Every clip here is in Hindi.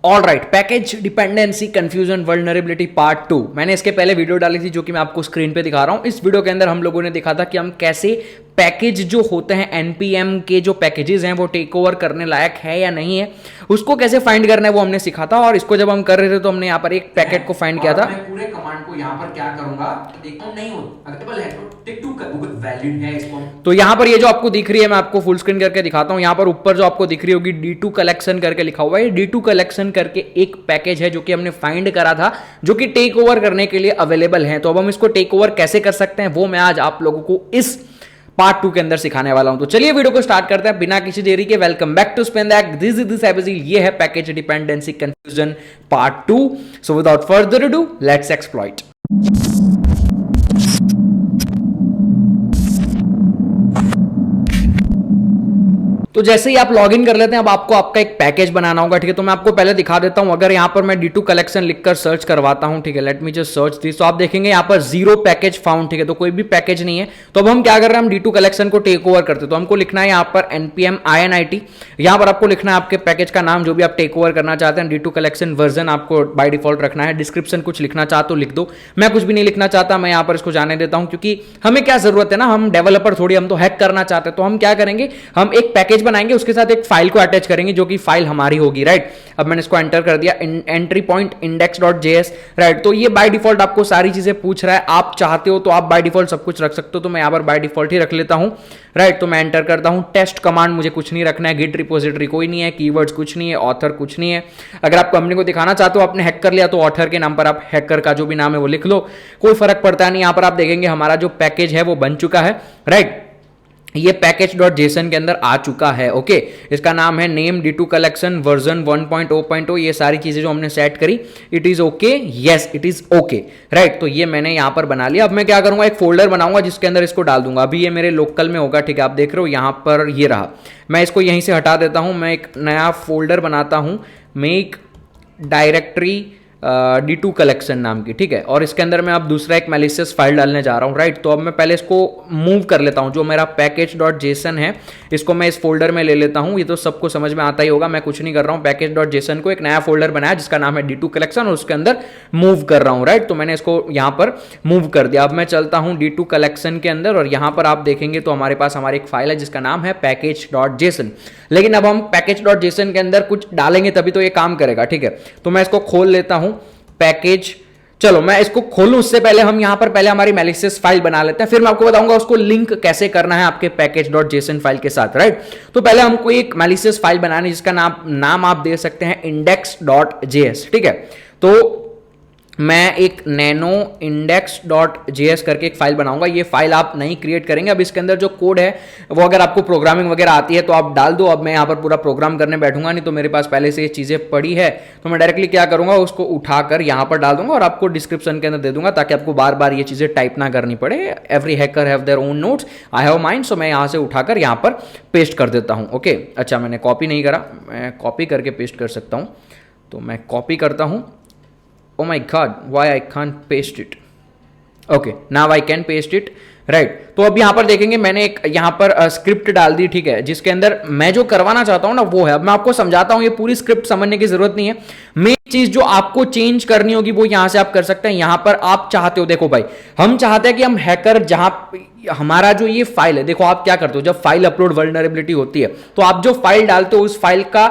All right, package dependency confusion vulnerability part 2। मैंने इसके पहले वीडियो डाली थी जो कि मैं आपको स्क्रीन पे दिखा रहा हूं। इस वीडियो के अंदर हम लोगों ने देखा था कि हम कैसे पैकेज जो होते हैं एनपीएम के जो पैकेजेस हैं वो टेक ओवर करने लायक है या नहीं है, उसको कैसे फाइंड करना है वो हमने सीखा था। और इसको जब हम कर रहे थे तो हमने यहाँ पर एक पैकेट को फाइंड किया था। मैं पूरे कमांड को यहाँ पर क्या करूंगा तो देखता हूं नहीं हो अवेलेबल है तो टिक टू कर दूंगा, वैलिड है इसको। तो यहाँ पर ये जो आपको दिख रही है मैं आपको फुल स्क्रीन करके दिखाता हूँ। यहाँ पर ऊपर जो आपको दिख रही होगी D2 कलेक्शन करके लिखा हुआ है। D2 कलेक्शन करके एक पैकेज है जो कि हमने फाइंड करा था, जो कि टेक ओवर करने के लिए अवेलेबल है। तो अब हम इसको टेक ओवर कैसे कर सकते हैं वो मैं आज आप लोगों को इस पार्ट 2 के अंदर सिखाने वाला हूं। तो चलिए वीडियो को स्टार्ट करते हैं बिना किसी देरी के। वेलकम बैक टू स्पेन दैट, दिस इज साइबरजील। ये है package dependency confusion part 2। So without further ado let's exploit. तो जैसे ही आप लॉगिन कर लेते हैं अब आपको आपका एक पैकेज बनाना होगा, ठीक है। तो मैं आपको पहले दिखा देता हूं। अगर यहां पर मैं D2 कलेक्शन लिखकर सर्च करवाता हूं, ठीक है, let me just search this, तो आप देखेंगे यहां पर 0 पैकेज फाउंड, ठीक है। तो कोई भी पैकेज नहीं है। तो अब हम क्या कर रहे हैं, हम D2 कलेक्शन को टेक ओवर करते हैं। तो हमको लिखना है यहां पर npm init। यहां पर आपको लिखना है आपके पैकेज का नाम जो भी आप टेक ओवर करना चाहते हैं। D2 कलेक्शन वर्जन आपको बाय डिफॉल्ट रखना है। डिस्क्रिप्शन कुछ लिखना चाहते हो लिख दो, मैं कुछ भी नहीं लिखना चाहता, मैं यहां पर इसको जाने देता हूं क्योंकि हमें क्या जरूरत है ना, हम डेवलपर थोड़ी, हम तो हैक करना चाहते हैं। तो हम क्या करेंगे, हम एक पैकेज बनाएंगे, उसके साथ एक फाइल को अटैच करेंगे जो कि फाइल हमारी होगी, राइट। अब मैंने इसको एंटर कर दिया, एंट्री पॉइंट index.js, राइट। तो ये बाय डिफॉल्ट आपको सारी चीजें पूछ रहा है। आप चाहते हो तो आप बाय डिफॉल्ट सब कुछ रख सकते हो, तो मैं यहां पर बाय डिफॉल्ट ही रख लेता हूं, राइट। तो मैं एंटर करता हूं। टेस्ट कमांड मुझे कुछ नहीं रखना है, गिट रिपोजिटरी कोई नहीं है, कीवर्ड्स कुछ नहीं है, ऑथर कुछ नहीं है। अगर आप कंपनी को दिखाना चाहते हो आपने हैक कर लिया तो ऑथर के नाम पर आप हैकर का जो भी नाम है वो लिख लो, कोई फर्क पड़ता नहीं। यहां पर आप देखेंगे हमारा जो पैकेज है वो बन चुका है, राइट। ये पैकेज.json के अंदर आ चुका है, ओके। इसका नाम है नेम D2 कलेक्शन वर्जन 1.0.0। ये सारी चीजें जो हमने सेट करी, it is okay, yes it is okay, right. तो ये मैंने यहां पर बना लिया। अब मैं क्या करूंगा, एक फोल्डर बनाऊंगा जिसके अंदर इसको डाल दूंगा। अभी ये मेरे लोकल में होगा, ठीक है, आप देख रहे हो यहां पर ये रहा। मैं इसको यहीं से हटा देता हूं, मैं एक नया फोल्डर बनाता हूं, मेक डायरेक्टरी D2 कलेक्शन नाम की, ठीक है। और इसके अंदर मैं अब दूसरा एक मैलिशियस फाइल डालने जा रहा हूं, राइट। तो अब मैं पहले इसको मूव कर लेता हूं, जो मेरा पैकेज.json है इसको मैं इस फोल्डर में ले लेता हूं। ये तो सबको समझ में आता ही होगा, मैं कुछ नहीं कर रहा हूं। पैकेज.json को एक नया फोल्डर बनाया जिसका नाम है D2 कलेक्शन और उसके अंदर मूव कर रहा हूं, राइट। तो मैंने इसको यहां पर मूव कर दिया। अब मैं चलता हूं D2 कलेक्शन के अंदर और यहां पर आप देखेंगे तो हमारे पास हमारी एक फाइल है जिसका नाम है पैकेज.json। लेकिन अब हम पैकेज.json के अंदर कुछ डालेंगे तभी तो ये काम करेगा, ठीक है। तो मैं इसको खोल लेता हूं पैकेज। चलो मैं इसको खोलूं उससे पहले हम यहां पर पहले हमारी मैलिशियस फाइल बना लेते हैं, फिर मैं आपको बताऊंगा उसको लिंक कैसे करना है आपके पैकेज.json फाइल के साथ, राइट। तो पहले हमको एक मैलिशियस फाइल बनानी जिसका नाम आप दे सकते हैं index.js, ठीक है। तो मैं एक नैनो index.js करके एक फाइल बनाऊंगा। ये फाइल आप नहीं क्रिएट करेंगे। अब इसके अंदर जो कोड है वो अगर आपको प्रोग्रामिंग वगैरह आती है तो आप डाल दो। अब मैं यहाँ पर पूरा प्रोग्राम करने बैठूंगा नहीं, तो मेरे पास पहले से ये चीज़ें पड़ी है। तो मैं डायरेक्टली क्या करूंगा, उसको उठाकर यहाँ पर डाल दूंगा और आपको डिस्क्रिप्शन के अंदर दे दूंगा ताकि आपको बार बार ये चीज़ें टाइप ना करनी पड़े। Every hacker have their own notes, I have mind. So मैं यहाँ से उठाकर यहाँ पर पेस्ट कर देता हूँ, ओके। अच्छा मैंने कॉपी नहीं करा, मैं कॉपी करके पेस्ट कर सकता हूँ। तो मैं कॉपी करता हूँ। Oh my God, why I can't paste it? Okay, now I can paste it, right। तो अब यहां पर देखेंगे मैंने एक यहां पर स्क्रिप्ट डाल दी, ठीक है, जिसके अंदर मैं जो करवाना चाहता हूं ना वो है। अब मैं आपको समझाता हूं, ये पूरी स्क्रिप्ट समझने की जरूरत नहीं है। मेन चीज जो आपको चेंज करनी होगी वो यहां से आप कर सकते हैं। यहां पर आप चाहते हो, देखो भाई, हम चाहते हैं कि हम हैकर जहां हमारा जो ये फाइल है, देखो आप क्या करते हो, जब फाइल अपलोड वल्नरेबिलिटी होती है तो आप जो फाइल डालते हो उस फाइल का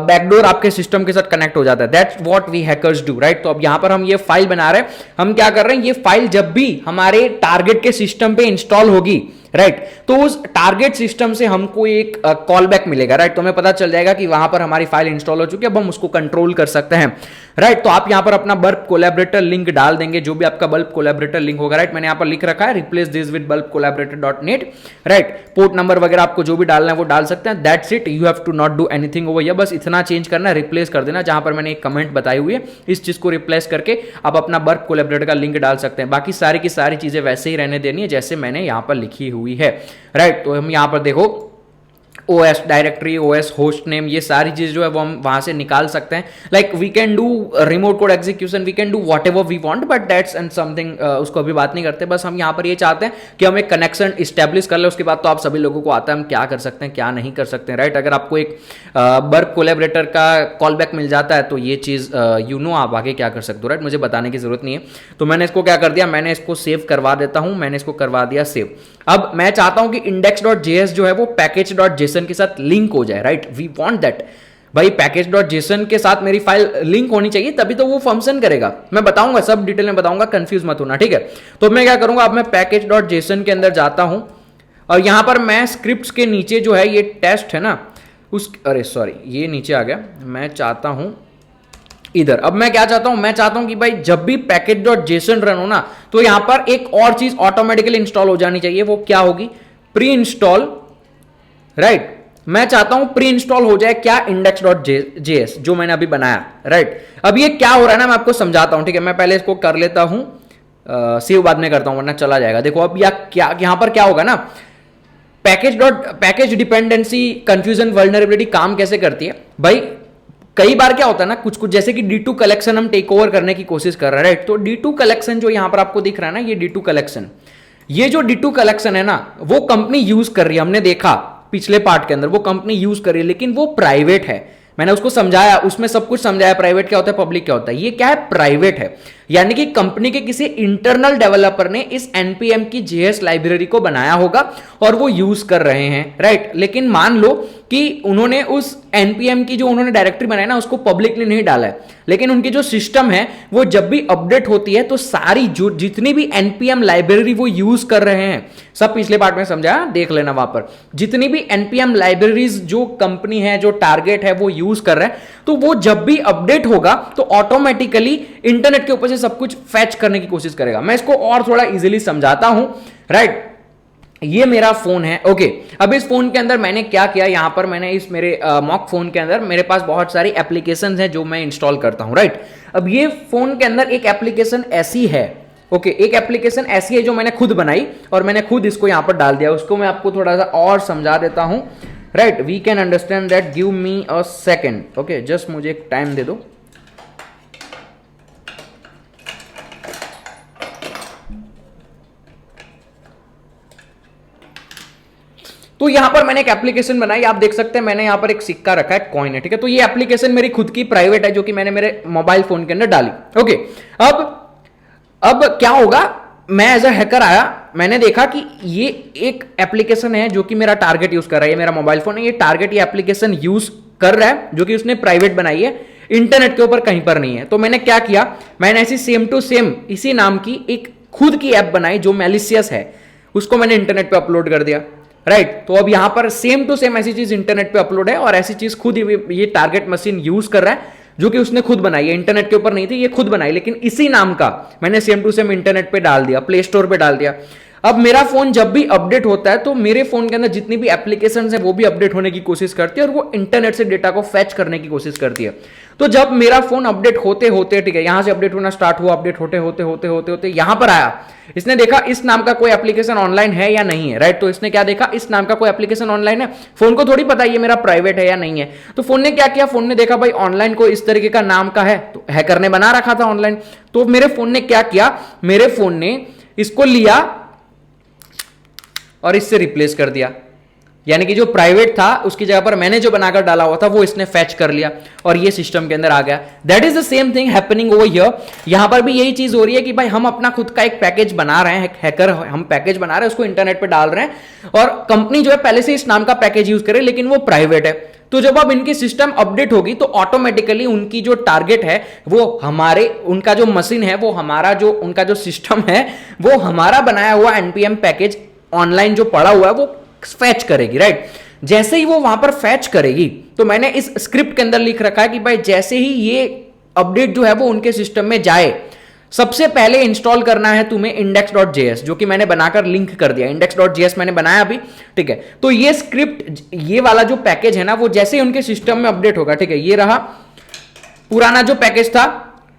बैकडोर आपके सिस्टम के साथ कनेक्ट हो जाता है। That's what we hackers do, right. तो अब यहां पर हम ये फाइल बना रहे हैं, हम क्या कर रहे हैं, ये फाइल जब भी हमारे टारगेट के सिस्टम पे इंस्टॉल होगी, राइट, तो उस टारगेट सिस्टम से हमको एक कॉल बैक मिलेगा, राइट। तो हमें पता चल जाएगा कि वहां पर हमारी फाइल इंस्टॉल हो चुकी है, अब हम उसको कंट्रोल कर सकते हैं, राइट। तो आप यहां पर अपना बल्ब कोलैबोरेटर लिंक डाल देंगे, जो भी आपका बल्ब कोलैबोरेटर लिंक होगा, राइट। मैंने यहां पर लिख रखा है replace this with bulb collaborator.net, right. Port number वगैरह आपको जो भी डालना है वो डाल सकते हैं। That's it, you have to not do anything over here. बस इतना चेंज करना है, रिप्लेस कर देना। जहां पर मैंने एक कमेंट बताई हुई है इस चीज को रिप्लेस करके आप अपना बल्ब कोलैबोरेटर का लिंक डाल सकते हैं। बाकी सारी की सारी चीजें वैसे ही रहने देनी है जैसे मैंने यहां पर लिखी हुई है, राइट। तो हम यहां पर देखो OS directory, OS host name, ये सारी चीज जो है वो हम वहां से निकाल सकते हैं. Like we can do remote code execution, we can do whatever we want, but that's and something, उसको अभी बात नहीं करते. बस हम यहाँ पर ये चाहते हैं कि हम एक कनेक्शन इस्टेब्लिश कर ले. उसके बाद तो आप सभी लोगों को आता है हम क्या कर सकते हैं क्या नहीं कर सकते हैं, राइट. अगर आपको एक वर्क कोलैबोरेटर का कॉल बैक मिल जाता है तो ये चीज यू नो आप आगे क्या कर सकते हो, राइट. मुझे बताने की जरूरत नहीं है. तो मैंने इसको क्या कर दिया, मैंने इसको सेव करवा देता हूं, मैंने इसको करवा दिया सेव. अब मैं चाहता हूं कि index.js जो है वो package.json के साथ लिंक हो जाए, राइट. We want that. भाई package.json के साथ मेरी फाइल लिंक होनी चाहिए तभी तो वो फंक्शन करेगा. मैं बताऊंगा, सब डिटेल में बताऊंगा, कंफ्यूज मत होना, ठीक है. तो मैं क्या करूंगा, अब मैं package.json के अंदर जाता हूं और यहां पर मैं स्क्रिप्ट्स के नीचे जो है ये टेस्ट है ना उस, अरे सॉरी ये नीचे आ गया. मैं चाहता हूं इधर, अब मैं क्या चाहता हूं, मैं चाहता हूं कि भाई जब भी package.json रन हो ना तो यहां पर एक और चीज ऑटोमेटिकली इंस्टॉल हो जानी चाहिए. वो क्या होगी, प्री इंस्टॉल, राइट. मैं चाहता हूं प्री इंस्टॉल हो जाए क्या, index.js जो मैंने अभी बनाया, राइट. अब ये क्या हो रहा है ना मैं आपको समझाता हूं, ठीक है. मैं पहले इसको कर लेता हूं, सेव बाद में करता हूं वरना चला जाएगा. देखो अब यहां पर क्या होगा ना, पैकेज डिपेंडेंसी कंफ्यूजन वल्नरेबिलिटी काम कैसे करती है भाई. कई बार क्या होता है ना, कुछ कुछ जैसे कि D2 कलेक्शन हम टेक ओवर करने की कोशिश कर रहे हैं, राइट. तो D2 कलेक्शन जो यहां पर आपको दिख रहा है ना, ये D2 कलेक्शन, ये जो D2 कलेक्शन है ना वो कंपनी यूज कर रही है. हमने देखा पिछले पार्ट के अंदर वो कंपनी यूज कर रही है, लेकिन वो प्राइवेट है. मैंने उसको समझाया, उसमें सब कुछ समझाया, प्राइवेट क्या होता है पब्लिक क्या होता है. ये क्या है, प्राइवेट है. यानी कि कंपनी के किसी इंटरनल डेवलपर ने इस npm की JS लाइब्रेरी को बनाया होगा और वो यूज कर रहे हैं, राइट. लेकिन मान लो कि उन्होंने उस npm की जो उन्होंने डायरेक्टरी बनाई ना उसको पब्लिकली नहीं डाला है, लेकिन उनकी जो सिस्टम है वो जब भी अपडेट होती है तो सारी जो जितनी भी npm लाइब्रेरी वो यूज कर रहे हैं, सब पिछले पार्ट में समझाया, देख लेना वहां पर. जितनी भी npm लाइब्रेरीज जो कंपनी है जो टारगेट है वो यूज कर रहे हैं, तो वो जब भी अपडेट होगा तो ऑटोमेटिकली इंटरनेट के ऊपर से सब कुछ फैच करने की कोशिश करेगा. मैं इसको और थोड़ा इजीली समझाता हूं, राइट. ये मेरा फोन है, ओके. अब इस फोन के अंदर मैंने क्या किया, यहां पर मैंने इस मेरे मॉक फोन के अंदर मेरे पास बहुत सारी एप्लीकेशंस हैं जो मैं इंस्टॉल करता हूं, राइट. अब ये फोन के अंदर एक एप्लीकेशन ऐसी है, ओके, एक एप्लीकेशन ऐसी है जो मैंने खुद बनाई और मैंने खुद इसको यहां पर डाल दिया. उसको मैं आपको थोड़ा सा और समझा देता हूं, right. We can understand that, give me a second, okay. Just मुझे एक टाइम दे दो. तो यहां पर मैंने एक एप्लीकेशन बनाई, आप देख सकते हैं मैंने यहां पर एक सिक्का रखा है, कॉइन है, ठीक है. तो ये एप्लीकेशन मेरी खुद की प्राइवेट है जो कि मैंने मेरे मोबाइल फोन के अंदर डाली, ओके. अब क्या होगा, मैं एज अ हैकर आया, मैंने देखा कि ये एक एप्लीकेशन है जो कि मेरा टारगेट यूज कर रहा है, ये मेरा मोबाइल फोन है, ये टारगेट ये एप्लीकेशन यूज कर रहा है जो कि उसने प्राइवेट बनाई है, इंटरनेट के ऊपर कहीं पर नहीं है. तो मैंने क्या किया, मैंने ऐसी सेम टू सेम इसी नाम की एक खुद की ऐप बनाई जो मैलिशियस है, उसको मैंने इंटरनेट पे अपलोड कर दिया, राइट. तो अब यहां पर सेम टू सेम ऐसी चीज इंटरनेट पे अपलोड है और ऐसी चीज खुद ये टारगेट मशीन यूज कर रहा है जो कि उसने खुद बनाई है, इंटरनेट के ऊपर नहीं थी, ये खुद बनाई, लेकिन इसी नाम का मैंने सेम टू सेम इंटरनेट पे डाल दिया, प्ले स्टोर पे डाल दिया. अब मेरा फोन जब भी अपडेट होता है तो मेरे फोन के अंदर जितनी भी एप्लीकेशंस हैं वो भी अपडेट होने की कोशिश करती है और वो इंटरनेट से डेटा को फैच करने की कोशिश करती है. तो जब मेरा फोन अपडेट होते होते, ठीक है, यहां से अपडेट होना स्टार्ट हुआ, अपडेट होते होते होते होते होते यहां पर आया, इसने देखा इस नाम का कोई एप्लीकेशन ऑनलाइन है या नहीं है, राइट. तो इसने क्या देखा, इस नाम का कोई एप्लीकेशन ऑनलाइन है. फोन को थोड़ी पता ये मेरा प्राइवेट है या नहीं है, तो फोन ने क्या किया, फोन ने देखा भाई ऑनलाइन को इस तरीके का नाम का है, तो हैकर ने बना रखा था ऑनलाइन. तो मेरे फोन ने क्या किया, मेरे फोन ने इसको लिया और इससे रिप्लेस कर दिया. यानी कि जो प्राइवेट था उसकी जगह पर मैंने जो बनाकर डाला हुआ था वो इसने फैच कर लिया और ये सिस्टम के अंदर आ गया. That is the same thing happening over here. यहां पर भी यही चीज हो रही है कि भाई हम अपना खुद का एक पैकेज बना रहे हैं, हैकर हम पैकेज बना रहे हैं, उसको इंटरनेट पे डाल रहे हैं और कंपनी जो है पहले से इस नाम का पैकेज यूज करे लेकिन वो प्राइवेट है. तो जब अब इनकी सिस्टम अपडेट होगी तो ऑटोमेटिकली उनकी जो टारगेट है वो हमारे, उनका जो मशीन है वो हमारा, जो उनका जो सिस्टम है वो हमारा बनाया हुआ npm पैकेज ऑनलाइन जो पड़ा हुआ है वो फैच करेगी, राइट. जैसे ही वो वहां पर फैच करेगी तो मैंने इस स्क्रिप्ट के अंदर लिख रखा है कि भाई जैसे ही ये अपडेट जो है वो उनके सिस्टम में जाए, सबसे पहले इंस्टॉल करना है तुम्हें index.js, जो कि मैंने बनाकर लिंक कर दिया. index.js मैंने बनाया अभी, ठीक है. तो ये स्क्रिप्ट, ये वाला जो पैकेज है ना, वो जैसे ही उनके सिस्टम में अपडेट होगा, ठीक है, ये रहा पुराना जो पैकेज था,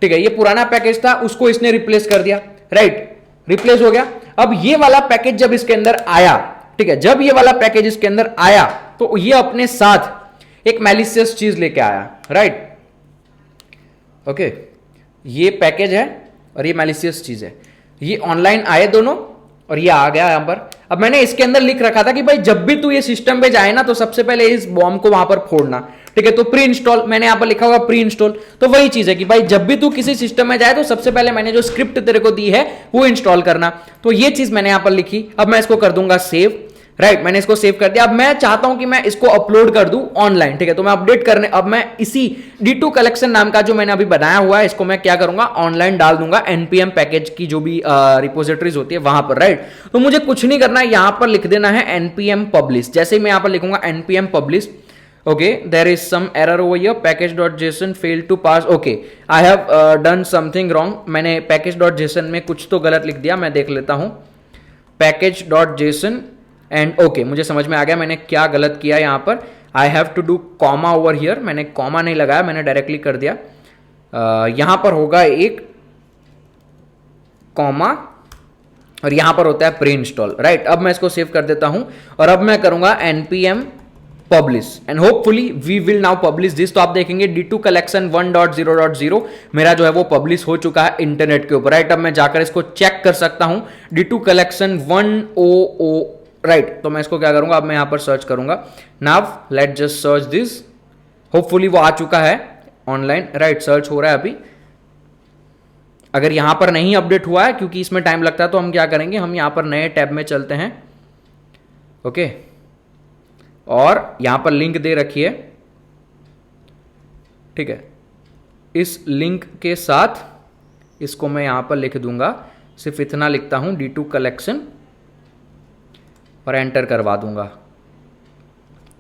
ठीक है, ये पुराना पैकेज था, उसको इसने रिप्लेस कर दिया, राइट, रिप्लेस हो गया. अब ये वाला पैकेज जब इसके अंदर आया ठीक है, जब ये वाला पैकेज इसके अंदर आया तो ये अपने साथ एक मैलिशियस चीज लेके आया, राइट। ओके, ये पैकेज है और ये मैलिशियस चीज है, ये ऑनलाइन आए दोनों और ये आ गया यहां पर। अब मैंने इसके अंदर लिख रखा था कि भाई जब भी तू ये सिस्टम पे जाए ना तो सबसे पहले इस बॉम्ब को वहां पर फोड़ना, ठीक है। तो प्री इंस्टॉल मैंने यहां पर लिखा होगा प्री इंस्टॉल, तो वही चीज है कि भाई जब भी तू किसी सिस्टम में जाए तो सबसे पहले मैंने जो स्क्रिप्ट तेरे को दी है वो इंस्टॉल करना, तो ये चीज मैंने यहां पर लिखी। अब मैं इसको कर दूंगा सेव, राइट, मैंने इसको सेव कर दिया। अब मैं चाहता हूं कि मैं इसको अपलोड कर दूं ऑनलाइन, ठीक है। तो मैं अपडेट करने, अब मैं इसी D2 कलेक्शन नाम का जो मैंने अभी बनाया हुआ है इसको मैं क्या करूंगा, ऑनलाइन डाल दूंगा npm पैकेज की जो भी रिपोजिटरीज होती है वहां पर, राइट। तो मुझे कुछ नहीं करना है, यहां पर लिख देना है npm publish। जैसे ही मैं यहां पर लिखूंगा npm publish, okay, there is some error over here, package.json failed to pass, okay, I have done something wrong। मैंने package.json में कुछ तो गलत लिख दिया, मैं देख लेता हूं package.json एंड ओके, मुझे समझ में आ गया मैंने क्या गलत किया यहाँ पर। I have to do comma over here, मैंने कॉमा नहीं लगाया, मैंने डायरेक्टली कर दिया। यहां पर होगा एक कॉमा और यहां पर होता है प्री इंस्टॉल, राइट। अब मैं इसको सेव कर देता हूं और अब मैं करूंगा npm publish and hopefully we will now publish this. तो आप देखेंगे D2 कलेक्शन 1.0.0 मेरा जो है वो पब्लिश हो चुका है इंटरनेट के ऊपर, राइट। अब मैं जाकर इसको चेक कर सकता हूं D2 कलेक्शन 1.0, राइट। तो मैं इसको क्या करूंगा, अब मैं यहां पर सर्च करूंगा, now let just search this, hopefully वो आ चुका है ऑनलाइन, राइट। सर्च हो रहा है अभी, अगर यहां पर नहीं अपडेट हुआ है क्योंकि इसमें टाइम लगता है तो हम क्या करेंगे, हम यहां पर नए टैब में चलते हैं, ओके, और यहां पर लिंक दे रखी है, ठीक है। इस लिंक के साथ इसको मैं यहां पर लिख दूंगा, सिर्फ इतना लिखता हूं D2 कलेक्शन और एंटर करवा दूंगा।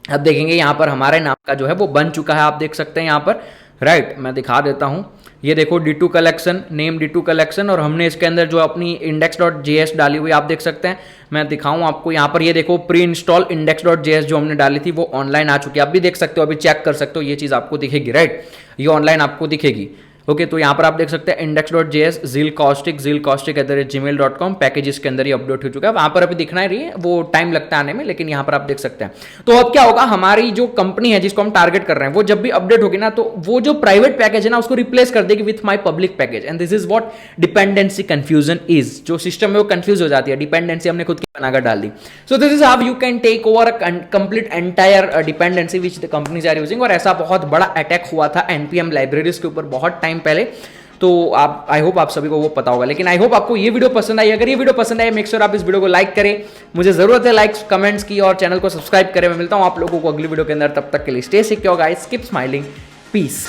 अब देखेंगे यहां पर हमारे नाम का जो है वो बन चुका है, आप देख सकते हैं यहां पर, राइट। मैं दिखा देता हूं, ये देखो D2 collection, name D2 collection, और हमने इसके अंदर जो अपनी index.js डाली हुई आप देख सकते हैं। मैं दिखाऊं आपको यहां पर, ये देखो प्री इंस्टॉल index.js जो हमने डाली थी वो ऑनलाइन आ चुकी है, आप भी देख सकते हो, अभी चेक कर सकते हो, ये चीज आपको दिखेगी, राइट। ये ऑनलाइन आपको दिखेगी, ओके। तो यहाँ पर आप देख सकते हैं index.js zilcaustic@gmail.com पैकेज इसके अंदर ही अपडेट हो चुका है, वहां पर अभी दिखना ही रही है, वो टाइम लगता है आने में, लेकिन यहाँ पर आप देख सकते हैं। तो अब क्या होगा, हमारी जो कंपनी है जिसको हम टारगेट कर रहे हैं वो जब भी अपडेट होगी ना तो वो जो प्राइवेट पैकेज है ना उसको रिप्लेस कर देगी with my public package, and this is what dependency confusion is. जो सिस्टम है वो कंफ्यूज हो जाती है, डिपेंडेंसी हमने खुद की बनाकर डाल दी। So this is how you can take over a complete entire dependency which the companies are using. और ऐसा बहुत बड़ा अटैक हुआ था npm लाइब्रेरीज के ऊपर बहुत टाइम पहले, तो आप, आई होप आप सभी को वो पता होगा। लेकिन आई होप आपको ये वीडियो पसंद आई, अगर ये वीडियो पसंद आई मेक श्योर आप इस वीडियो को लाइक करें, मुझे जरूरत है लाइक्स कमेंट्स की, और चैनल को सब्सक्राइब करें। मैं मिलता हूं आप लोगों को अगली वीडियो के अंदर, तब तक के लिए stay secure guys, keep smiling, piece.